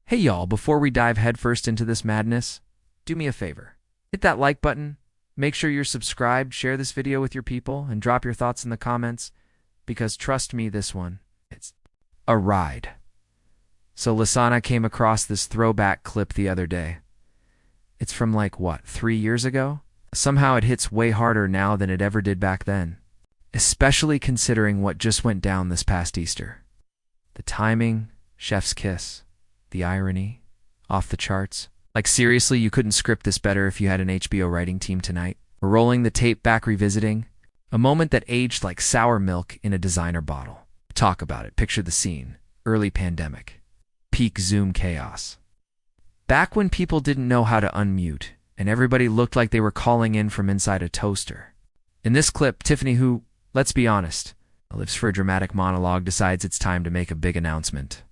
Hey y'all, before we dive headfirst into this madness, do me a favor. Hit that like button, make sure you're subscribed, share this video with your people, and drop your thoughts in the comments, because trust me, this one, it's a ride. So Lasana came across this throwback clip the other day. It's from 3 years ago? Somehow it hits way harder now than it ever did back then, especially considering what just went down this past Easter. The timing, chef's kiss. The irony, off the charts. Seriously, you couldn't script this better if you had an HBO writing team tonight. We're rolling the tape back, revisiting a moment that aged like sour milk in a designer bottle. Talk about it. Picture the scene. Early pandemic. Peak Zoom chaos. Back when people didn't know how to unmute, and everybody looked like they were calling in from inside a toaster. In this clip, Tiffany, who, let's be honest, lives for a dramatic monologue, decides it's time to make a big announcement.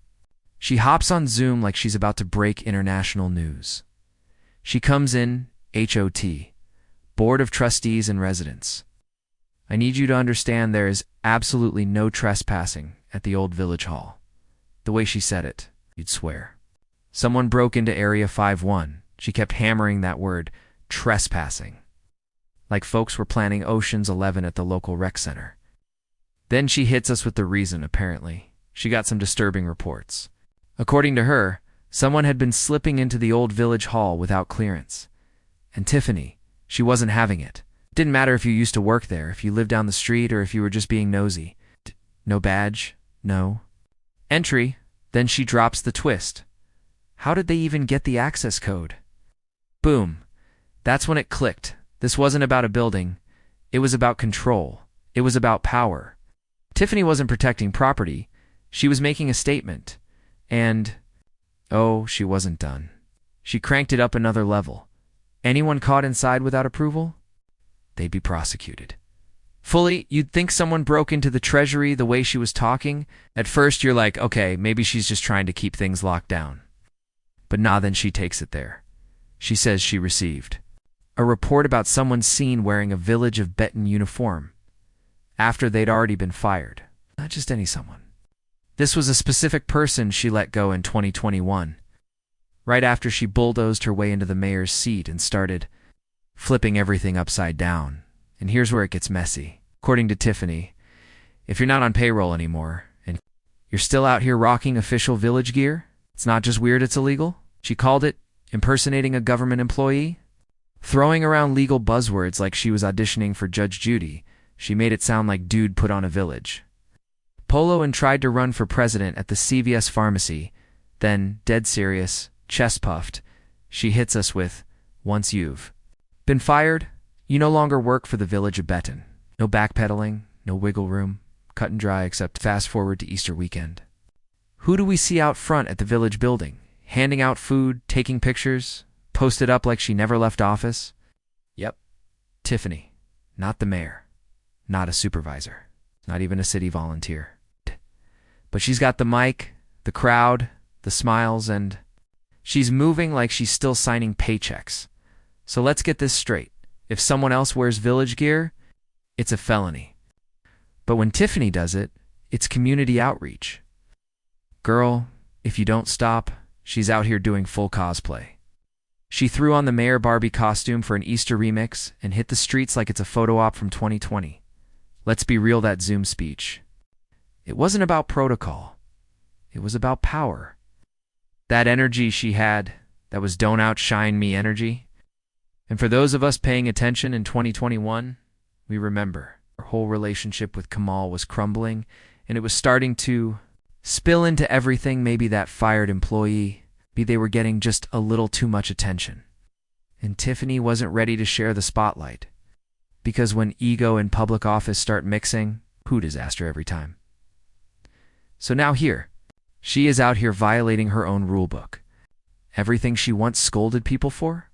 She hops on Zoom like she's about to break international news. She comes in, HOT, Board of Trustees and Residents. I need you to understand there is absolutely no trespassing at the old village hall. The way she said it, you'd swear. Someone broke into Area 51. She kept hammering that word, trespassing. Like folks were planning Ocean's 11 at the local rec center. Then she hits us with the reason, apparently. She got some disturbing reports. According to her, someone had been slipping into the old village hall without clearance. And Tiffany, she wasn't having it. It didn't matter if you used to work there, if you lived down the street, or if you were just being nosy. No badge, no entry. Then she drops the twist. How did they even get the access code? Boom. That's when it clicked. This wasn't about a building. It was about control. It was about power. Tiffany wasn't protecting property. She was making a statement. And, oh, she wasn't done. She cranked it up another level. Anyone caught inside without approval? They'd be prosecuted. Fully, you'd think someone broke into the treasury the way she was talking. At first, you're like, okay, maybe she's just trying to keep things locked down. But nah, then she takes it there. She says she received a report about someone seen wearing a Village of Benton uniform after they'd already been fired. Not just any someone. This was a specific person she let go in 2021, right after she bulldozed her way into the mayor's seat and started flipping everything upside down. And here's where it gets messy. According to Tiffany, if you're not on payroll anymore and you're still out here rocking official village gear, it's not just weird, it's illegal. She called it impersonating a government employee. Throwing around legal buzzwords like she was auditioning for Judge Judy, she made it sound like dude put on a village. Polo and tried to run for president at the CVS pharmacy. Then, dead serious, chest puffed, she hits us with, once you've been fired, you no longer work for the Village of Benton. No backpedaling, no wiggle room, cut and dry except fast forward to Easter weekend. Who do we see out front at the village building, handing out food, taking pictures, posted up like she never left office? Yep, Tiffany, not the mayor, not a supervisor, not even a city volunteer. But she's got the mic, the crowd, the smiles, and she's moving like she's still signing paychecks. So let's get this straight. If someone else wears village gear, it's a felony. But when Tiffany does it, it's community outreach. Girl, if you don't stop, she's out here doing full cosplay. She threw on the Mayor Barbie costume for an Easter remix and hit the streets like it's a photo op from 2020. Let's be real, that Zoom speech. It wasn't about protocol. It was about power. That energy she had, that was don't outshine me energy. And for those of us paying attention in 2021, we remember her whole relationship with Kamal was crumbling, and it was starting to spill into everything. Maybe that fired employee, maybe they were getting just a little too much attention. And Tiffany wasn't ready to share the spotlight. Because when ego and public office start mixing, disaster every time. So now here, she is out here violating her own rulebook. Everything she once scolded people for,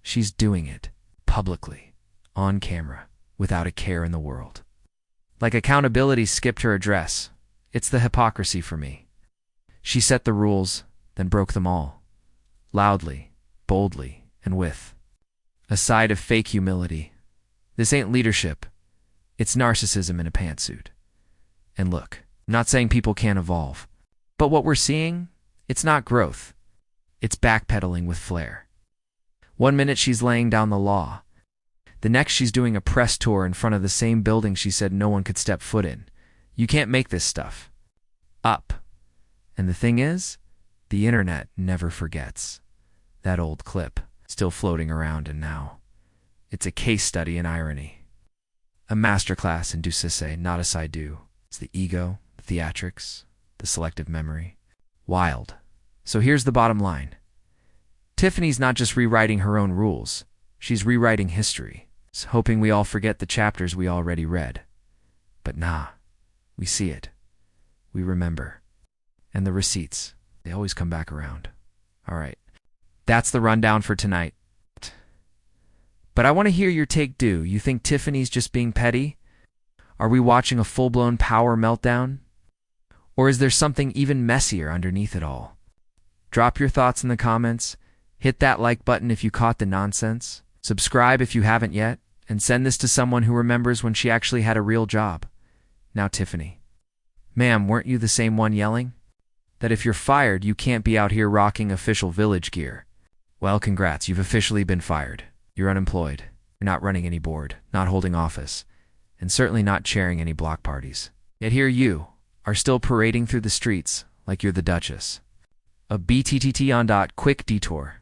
she's doing it publicly, on camera, without a care in the world. Like accountability skipped her address. It's the hypocrisy for me. She set the rules, then broke them all. Loudly, boldly, and with a side of fake humility. This ain't leadership. It's narcissism in a pantsuit. And look, I'm not saying people can't evolve. But what we're seeing, it's not growth. It's backpedaling with flair. 1 minute she's laying down the law. The next she's doing a press tour in front of the same building she said no one could step foot in. You can't make this stuff up. And the thing is, the internet never forgets. That old clip, still floating around, and now it's a case study in irony. A masterclass in doucesse, not a side-do. It's the ego, the theatrics, the selective memory. Wild. So here's the bottom line. Tiffany's not just rewriting her own rules. She's rewriting history, hoping we all forget the chapters we already read. But nah, we see it. We remember. And the receipts, they always come back around. All right, that's the rundown for tonight. But I want to hear your take, do you think Tiffany's just being petty? Are we watching a full-blown power meltdown? Or is there something even messier underneath it all? Drop your thoughts in the comments, hit that like button if you caught the nonsense, subscribe if you haven't yet, and send this to someone who remembers when she actually had a real job. Now, Tiffany. Ma'am, weren't you the same one yelling that if you're fired, you can't be out here rocking official village gear? Well, congrats, you've officially been fired. You're unemployed. You're not running any board, not holding office, and certainly not chairing any block parties. Yet here you are still parading through the streets like you're the Duchess. A BTTT on dot quick detour.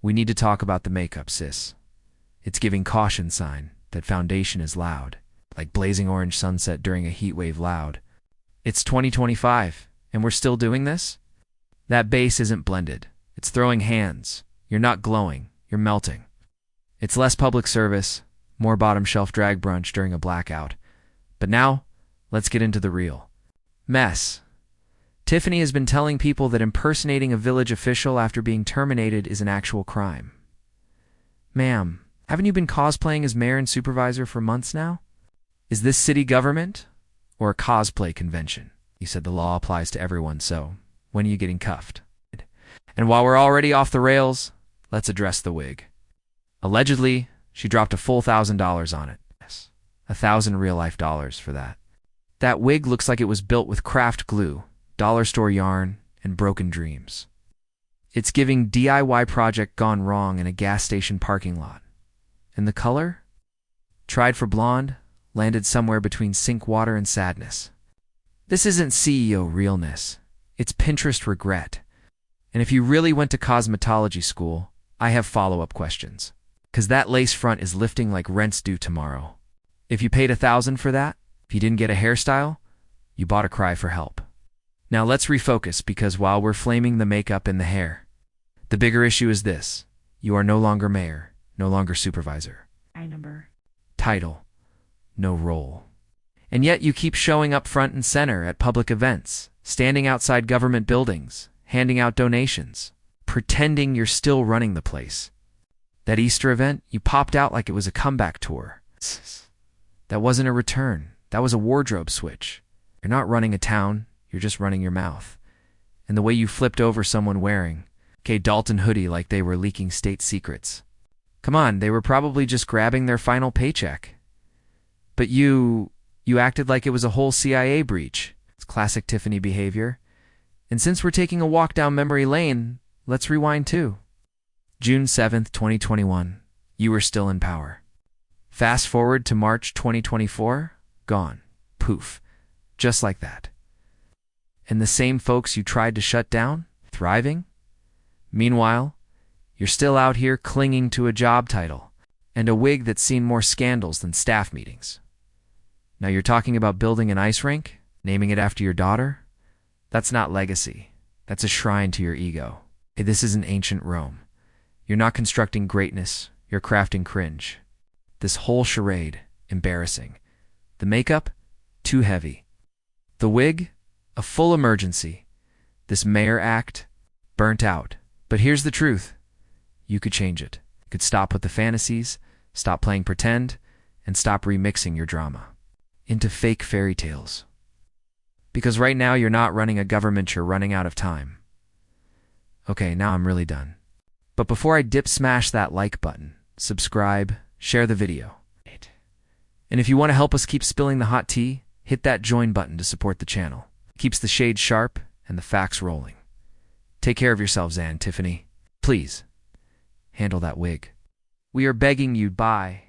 We need to talk about the makeup, sis. It's giving caution sign that foundation is loud, like blazing orange sunset during a heat wave loud. It's 2025, and we're still doing this? That base isn't blended. It's throwing hands. You're not glowing. You're melting. It's less public service, more bottom shelf drag brunch during a blackout. But now, let's get into the real mess. Tiffany has been telling people that impersonating a village official after being terminated is an actual crime. Ma'am, haven't you been cosplaying as mayor and supervisor for months now? Is this city government or a cosplay convention? You said the law applies to everyone, so when are you getting cuffed? And while we're already off the rails, let's address the wig. Allegedly, she dropped a full $1,000 on it. Yes, $1,000 real-life dollars for that. That wig looks like it was built with craft glue, dollar store yarn, and broken dreams. It's giving DIY project gone wrong in a gas station parking lot. And the color? Tried for blonde, landed somewhere between sink water and sadness. This isn't CEO realness. It's Pinterest regret. And if you really went to cosmetology school, I have follow-up questions. Because that lace front is lifting like rent's due tomorrow. If you paid $1,000 for that, if you didn't get a hairstyle, you bought a cry for help. Now let's refocus, because while we're flaming the makeup and the hair, the bigger issue is this. You are no longer mayor, no longer supervisor. Title, no role. And yet you keep showing up front and center at public events, standing outside government buildings, handing out donations, pretending you're still running the place. That Easter event, you popped out like it was a comeback tour. That wasn't a return. That was a wardrobe switch. You're not running a town. You're just running your mouth. And the way you flipped over someone wearing K. Dalton hoodie like they were leaking state secrets. Come on, they were probably just grabbing their final paycheck. But you acted like it was a whole CIA breach. It's classic Tiffany behavior. And since we're taking a walk down memory lane, let's rewind too. June 7th, 2021. You were still in power. Fast forward to March 2024. Gone. Poof. Just like that. And the same folks you tried to shut down? Thriving? Meanwhile, you're still out here clinging to a job title and a wig that's seen more scandals than staff meetings. Now you're talking about building an ice rink? Naming it after your daughter? That's not legacy. That's a shrine to your ego. Hey, this isn't ancient Rome. You're not constructing greatness. You're crafting cringe. This whole charade, embarrassing. The makeup, too heavy. The wig, a full emergency. This mayor act, burnt out. But here's the truth. You could change it. You could stop with the fantasies, stop playing pretend, and stop remixing your drama into fake fairy tales. Because right now you're not running a government, you're running out of time. Okay, now I'm really done. But before I smash that like button, subscribe, share the video. And if you want to help us keep spilling the hot tea, hit that join button to support the channel. It keeps the shade sharp and the facts rolling. Take care of yourselves, Anne, Tiffany. Please, handle that wig. We are begging you, bye.